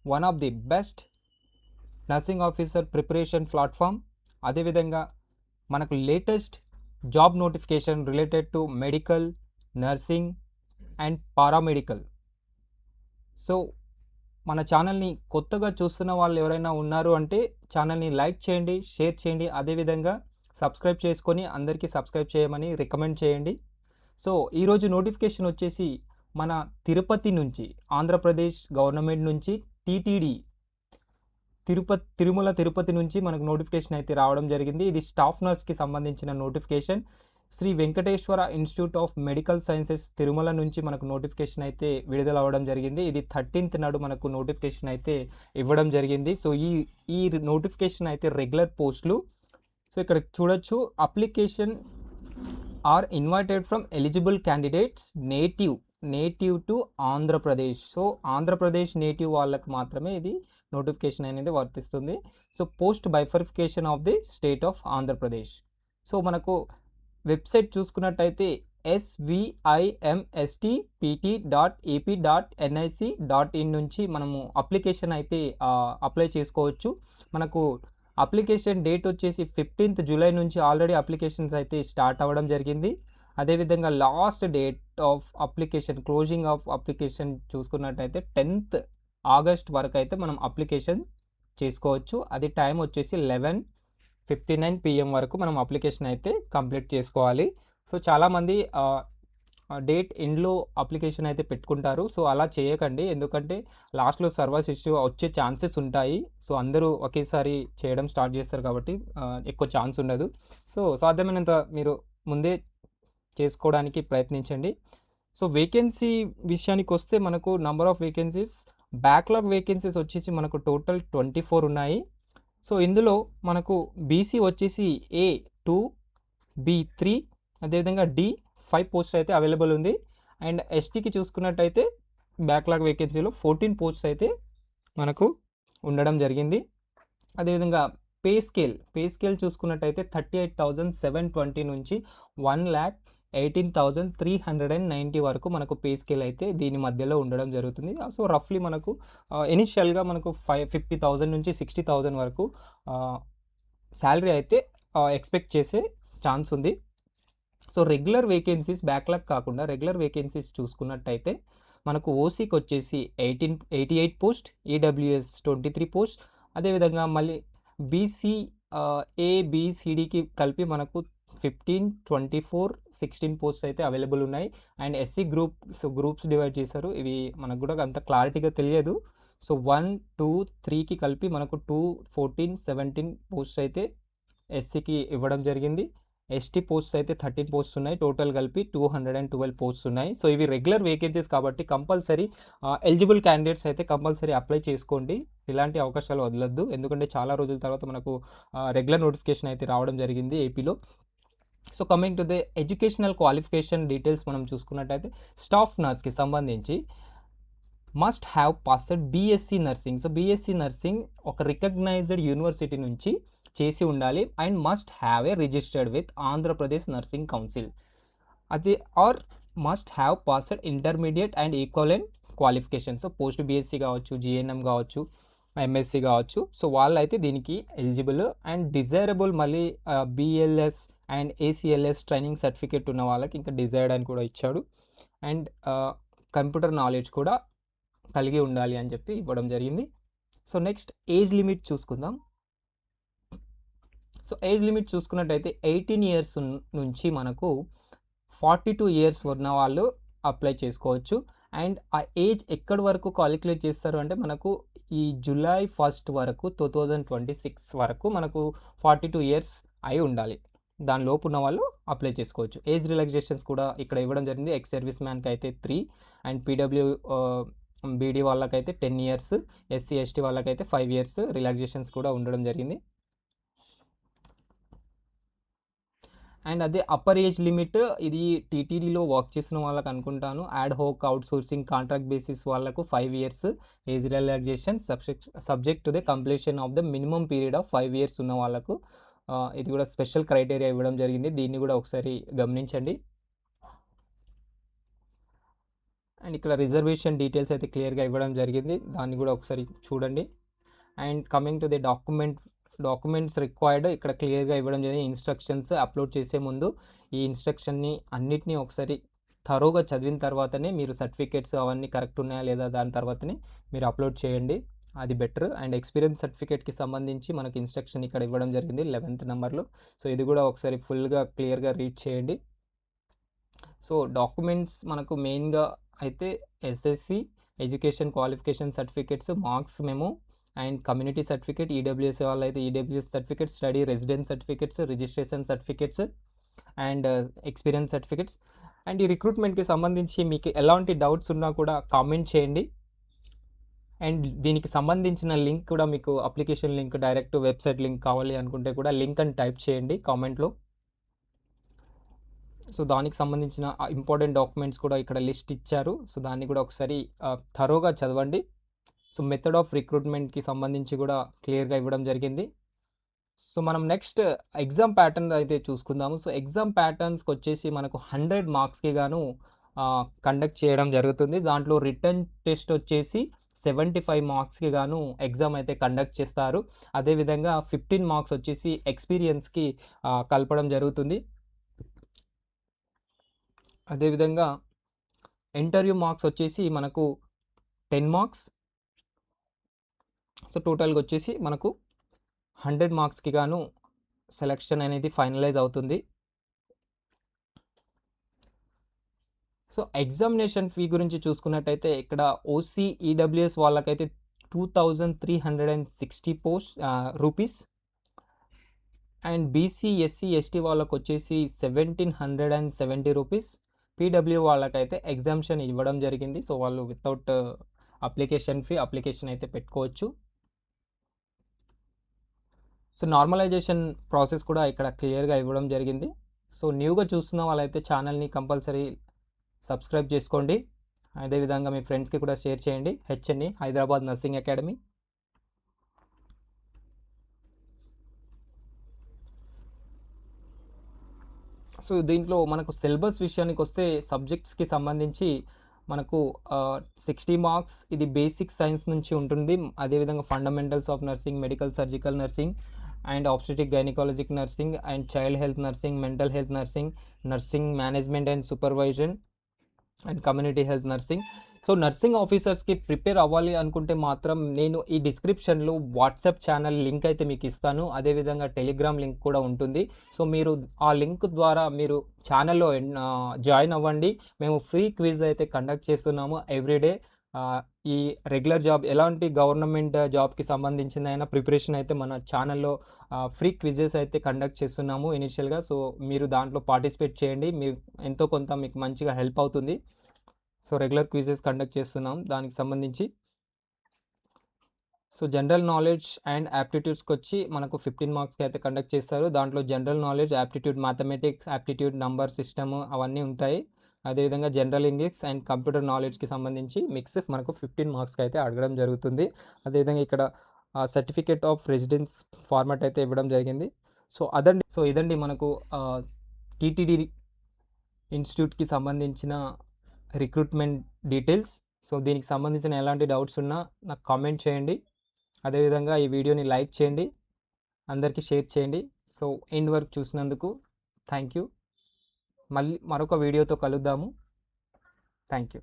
One of the best nursing officer preparation platform. అదేవిధంగా మనకు latest job notification related to medical, nursing and paramedical. So మన ఛానల్ని కొత్తగా చూస్తున్న వాళ్ళు ఎవరైనా ఉన్నారు అంటే ఛానల్ని లైక్ చేయండి, షేర్ చేయండి, అదేవిధంగా సబ్స్క్రైబ్ చేసుకొని అందరికీ సబ్స్క్రైబ్ చేయమని రికమెండ్ చేయండి. సో ఈరోజు నోటిఫికేషన్ వచ్చేసి మన తిరుపతి నుంచి, ఆంధ్రప్రదేశ్ గవర్నమెంట్ నుంచి టీటీడీ తిరుమల తిరుపతి నుంచి మనకు నోటిఫికేషన్ అయితే రావడం జరిగింది. ఇది స్టాఫ్ నర్స్కి సంబంధించిన notification. Sri Venkateswara institute of medical sciences Tirumala నుంచి మనకు నోటిఫికేషన్ అయితే విడుదల అవ్వడం జరిగింది. ఇది 13th నాడు మనకు నోటిఫికేషన్ అయితే ఇవ్వడం జరిగింది. సో ఈ నోటిఫికేషన్ అయితే రెగ్యులర్ పోస్టులు. సో ఇక్కడ చూడొచ్చు, application are invited from eligible candidates native to Andhra Pradesh. So Andhra Pradesh native వాళ్ళకు మాత్రమే ఇది నోటిఫికేషన్ అనేది వర్తిస్తుంది. So post బైఫర్ఫికేషన్ of the state of Andhra Pradesh. So మనకు వెబ్సైట్ చూసుకున్నట్టయితే svimstpt.ep.nic.in నుంచి మనము అప్లికేషన్ అయితే అప్లై చేసుకోవచ్చు. మనకు అప్లికేషన్ డేట్ వచ్చేసి 15th జూలై నుంచి ఆల్రెడీ అప్లికేషన్స్ అయితే స్టార్ట్ అవ్వడం జరిగింది. అదేవిధంగా last date of application, closing of application చూసుకున్నట్టయితే 10th ఆగస్ట్ వరకు అయితే మనం అప్లికేషన్ చేసుకోవచ్చు. అది టైం వచ్చేసి 11:59 PM వరకు మనం అప్లికేషన్ అయితే కంప్లీట్ చేసుకోవాలి. సో చాలామంది డేట్ ఎండ్లో అప్లికేషన్ అయితే పెట్టుకుంటారు. సో అలా చేయకండి, ఎందుకంటే లాస్ట్లో సర్వర్స్ ఇష్యూ వచ్చే ఛాన్సెస్ ఉంటాయి. సో అందరూ ఒకేసారి చేయడం స్టార్ట్ చేస్తారు కాబట్టి ఎక్కువ ఛాన్స్ ఉండదు. సో సాధ్యమైనంత మీరు ముందే చేసుకోవడానికి ప్రయత్నించండి. సో వేకెన్సీ విషయానికి వస్తే మనకు number of vacancies, backlog vacancies వచ్చేసి మనకు టోటల్ 24 ఉన్నాయి. సో ఇందులో మనకు బీసీ వచ్చేసి A2, B3, అదేవిధంగా D5 పోస్ట్ అయితే అవైలబుల్ ఉంది. అండ్ ఎస్టీకి చూసుకున్నట్టయితే బ్యాక్లాగ్ వేకెన్సీలో 14 పోస్ట్స్ అయితే మనకు ఉండడం జరిగింది. అదేవిధంగా పే స్కేల్ చూసుకున్నట్టయితే 38,720 నుంచి 1,18,390 వరకు మనకు పే స్కేల్ అయితే దీని మధ్యలో ఉండడం జరుగుతుంది. సో రఫ్లీ మనకు ఇనిషియల్గా మనకు 50,000 నుంచి 60,000 వరకు శాలరీ అయితే ఎక్స్పెక్ట్ చేసే ఛాన్స్ ఉంది. సో రెగ్యులర్ వేకెన్సీస్, బ్యాక్లాగ్ కాకుండా రెగ్యులర్ వేకెన్సీస్ చూసుకున్నట్టయితే మనకు ఓసీకి వచ్చేసి 88 పోస్ట్, ఈడబ్ల్యూఎస్ 23 పోస్ట్, అదేవిధంగా మళ్ళీ బీసీ ఏబిసిడికి కలిపి మనకు 15, 24, 16 పోస్ట్ అయితే అవైలబుల్ ఉన్నాయి. అండ్ ఎస్సీ గ్రూప్స్ డివైడ్ చేశారు. ఇవి మనకు కూడా అంత క్లారిటీగా తెలియదు. సో 1, 2, 3కి కలిపి మనకు 2, 14, 17 పోస్ట్ అయితే ఎస్సీకి ఇవ్వడం జరిగింది. ఎస్టీ పోస్ట్స్ అయితే 13 పోస్ట్స్ ఉన్నాయి. టోటల్ కలిపి 212 పోస్ట్స్ ఉన్నాయి. సో ఇవి రెగ్యులర్ వేకెన్సీస్ కాబట్టి కంపల్సరీ ఎలిజిబుల్ క్యాండిడేట్స్ అయితే కంపల్సరీ అప్లై చేసుకోండి. ఇలాంటి అవకాశాలు వదలొద్దు, ఎందుకంటే చాలా రోజుల తర్వాత మనకు రెగ్యులర్ నోటిఫికేషన్ అయితే రావడం జరిగింది ఏపీలో. So coming to the educational qualification details మనం చూసుకున్నట్టయితే స్టాఫ్ నర్స్కి సంబంధించి must have passed BSc nursing. So BSc nursing ఒక రికగ్నైజ్డ్ యూనివర్సిటీ నుంచి చేసి ఉండాలి. And must have a registered with Andhra Pradesh nursing council. అది are must have passed intermediate and equivalent qualification. So post BSc కావచ్చు, GNM కావచ్చు, MSc కావచ్చు. So వాళ్ళైతే దీనికి ఎలిజిబుల్. అండ్ డిజైరబుల్ మళ్ళీ BLS and ACLS training certificate ఉన్న వాళ్ళకి ఇంకా డిజైర్డ్ అని కూడా ఇచ్చాడు. అండ్ కంప్యూటర్ నాలెడ్జ్ కూడా కలిగి ఉండాలి అని చెప్పి ఇవ్వడం జరిగింది. సో నెక్స్ట్ ఏజ్ లిమిట్ చూసుకుందాం. సో ఏజ్ లిమిట్ చూసుకున్నట్టయితే 18 years నుంచి మనకు 42 years ఉన్న వాళ్ళు అప్లై చేసుకోవచ్చు. అండ్ ఆ ఏజ్ ఎక్కడి వరకు కాలిక్యులేట్ చేస్తారు అంటే మనకు ఈ July 1st వరకు 2026 వరకు మనకు 42 years అయి ఉండాలి. దాని లోపు ఉన్న వాళ్ళు అప్లై చేసుకోవచ్చు. ఏజ్ రిలాక్సేషన్స్ కూడా ఇక్కడ ఇవ్వడం జరిగింది. ఎక్స్ సర్వీస్ మ్యాన్కి అయితే 3 అండ్ బీడీ వాళ్ళకైతే 10 years, ఎస్సీ ఎస్టీ వాళ్ళకైతే 5 years రిలాక్సేషన్స్ కూడా ఉండడం జరిగింది. అండ్ అదే అప్పర్ ఏజ్ లిమిట్ ఇది టీటీడీలో వర్క్ చేసిన వాళ్ళకి అనుకుంటాను. యాడ్ హోక్ అవుట్సోర్సింగ్ కాంట్రాక్ట్ బేసిస్ వాళ్ళకు 5 years age relaxation subject to the completion of the minimum period of 5 years ఉన్న వాళ్ళకు ఇది కూడా స్పెషల్ క్రైటీరియా ఇవ్వడం జరిగింది. దీన్ని కూడా ఒకసారి గమనించండి. అండ్ ఇక్కడ రిజర్వేషన్ డీటెయిల్స్ అయితే క్లియర్గా ఇవ్వడం జరిగింది, దాన్ని కూడా ఒకసారి చూడండి. And coming to the documents required ఇక్కడ క్లియర్గా ఇవ్వడం జరిగింది. ఇన్స్ట్రక్షన్స్ అప్లోడ్ చేసే ముందు ఈ ఇన్స్ట్రక్షన్ని అన్నిటినీ ఒకసారి థరోగా చదివిన తర్వాతనే మీరు సర్టిఫికేట్స్ అవన్నీ కరెక్ట్ ఉన్నాయా లేదా దాని తర్వాతనే మీరు అప్లోడ్ చేయండి, అది బెటర్. అండ్ ఎక్స్పీరియన్స్ సర్టిఫికేట్కి సంబంధించి మనకి ఇన్స్ట్రక్షన్ ఇక్కడ ఇవ్వడం జరిగింది 11th నెంబర్లో. సో ఇది కూడా ఒకసారి ఫుల్గా క్లియర్గా రీడ్ చేయండి. సో డాక్యుమెంట్స్ మనకు మెయిన్గా అయితే SSC education qualification certificates, marks memo and community certificate, EWS వాళ్ళు అయితే EWS certificates, study residence certificates, registration certificates and experience certificates. And ఈ రిక్రూట్మెంట్కి సంబంధించి మీకు ఎలాంటి డౌట్స్ ఉన్నా కూడా కామెంట్ చేయండి. అండ్ దీనికి సంబంధించిన లింక్ కూడా మీకు application link, direct website link కావాలి అనుకుంటే కూడా లింక్ అని టైప్ చేయండి కామెంట్లో. సో దానికి సంబంధించిన ఇంపార్టెంట్ డాక్యుమెంట్స్ కూడా ఇక్కడ లిస్ట్ ఇచ్చారు, సో దాన్ని కూడా ఒకసారి థరోగా చదవండి. సో మెథడ్ ఆఫ్ రిక్రూట్మెంట్కి సంబంధించి కూడా క్లియర్గా ఇవ్వడం జరిగింది. సో మనం నెక్స్ట్ ఎగ్జామ్ ప్యాటర్న్ అయితే చూసుకుందాము. సో ఎగ్జామ్ ప్యాటర్న్స్కి వచ్చేసి మనకు 100 మార్క్స్కి గాను కండక్ట్ చేయడం జరుగుతుంది. దాంట్లో రిటర్న్ టెస్ట్ వచ్చేసి 75 మార్క్స్కి గాను ఎగ్జామ్ అయితే కండక్ట్ చేస్తారు. అదేవిధంగా 15 మార్క్స్ వచ్చేసి ఎక్స్పీరియన్స్కి కలపడం జరుగుతుంది. అదేవిధంగా ఇంటర్వ్యూ మార్క్స్ వచ్చేసి మనకు 10 మార్క్స్. సో టోటల్గా వచ్చేసి మనకు 100 మార్క్స్కి గాను సెలెక్షన్ అనేది ఫైనలైజ్ అవుతుంది. సో ఎగ్జామినేషన్ ఫీ గురించి చూసుకున్నట్టయితే ఇక్కడ ఓసీ ఈడబ్ల్యూఎస్ వాళ్ళకైతే 2360 rupees and BC SC ST వాళ్ళకు వచ్చేసి 1770 రూపీస్. పీడబ్ల్యూ వాళ్ళకైతే ఎగ్జామ్షన్ ఇవ్వడం జరిగింది, సో వాళ్ళు వితౌట్ అప్లికేషన్ అయితే పెట్టుకోవచ్చు. సో నార్మలైజేషన్ ప్రాసెస్ కూడా ఇక్కడ క్లియర్గా ఇవ్వడం జరిగింది. సో న్యూగా చూస్తున్న వాళ్ళైతే ఛానల్ని కంపల్సరీ సబ్స్క్రైబ్ చేసుకోండి. అదేవిధంగా మీ ఫ్రెండ్స్కి కూడా షేర్ చేయండి. హెచ్ఎన్ఈ హైదరాబాద్ నర్సింగ్ అకాడమీ. సో దీంట్లో మనకు సిలబస్ విషయానికి వస్తే సబ్జెక్ట్స్కి సంబంధించి మనకు 60 మార్క్స్ ఇది బేసిక్ సైన్స్ నుంచి ఉంటుంది. అదేవిధంగా fundamentals of nursing, medical surgical nursing and obstetric gynaecologic nursing and child health nursing, mental health nursing, nursing management and supervision and community health nursing. So nursing ఆఫీసర్స్కి prepare అవ్వాలి అనుకుంటే మాత్రం నేను ఈ డిస్క్రిప్షన్లో వాట్సాప్ ఛానల్ లింక్ అయితే మీకు ఇస్తాను, అదేవిధంగా టెలిగ్రామ్ లింక్ కూడా ఉంటుంది. సో మీరు ఆ లింక్ ద్వారా మీరు ఛానల్లో జాయిన్ అవ్వండి. మేము ఫ్రీ క్విజ్ అయితే కండక్ట్ చేస్తున్నాము ఎవ్రీడే. ఈ రెగ్యులర్ జాబ్ ఎలాంటి గవర్నమెంట్ జాబ్కి సంబంధించిందైనా ప్రిపరేషన్ అయితే మన ఛానల్లో ఫ్రీ క్విజెస్ అయితే కండక్ట్ చేస్తున్నాము ఇనిషియల్గా. సో మీరు దాంట్లో పార్టిసిపేట్ చేయండి, మీరు ఎంతో కొంత మీకు మంచిగా హెల్ప్ అవుతుంది. సో రెగ్యులర్ క్విజెస్ కండక్ట్ చేస్తున్నాం దానికి సంబంధించి. సో జనరల్ నాలెడ్జ్ అండ్ యాప్టిట్యూడ్స్కి వచ్చి మనకు 15 మార్క్స్కి అయితే కండక్ట్ చేస్తారు. దాంట్లో general knowledge, aptitude, mathematics, aptitude, number system అవన్నీ ఉంటాయి. అదేవిధంగా జనరల్ ఇంగ్లీష్ అండ్ కంప్యూటర్ నాలెడ్జ్కి సంబంధించి మిక్స్ మనకు 15 మార్క్స్కి అయితే అడగడం జరుగుతుంది. అదేవిధంగా ఇక్కడ సర్టిఫికేట్ ఆఫ్ రెసిడెన్స్ ఫార్మాట్ అయితే ఇవ్వడం జరిగింది. సో ఇదండి మనకు టీటీడీ ఇన్స్టిట్యూట్కి సంబంధించిన రిక్రూట్మెంట్ డీటెయిల్స్. సో దీనికి సంబంధించిన ఎలాంటి డౌట్స్ ఉన్నా నాకు కామెంట్ చేయండి. అదేవిధంగా ఈ వీడియోని లైక్ చేయండి, అందరికీ షేర్ చేయండి. సో ఎండ్ వరకు చూసినందుకు థ్యాంక్ యూ. మళ్ళీ మరొక వీడియోతో కలుద్దాము. Thank you.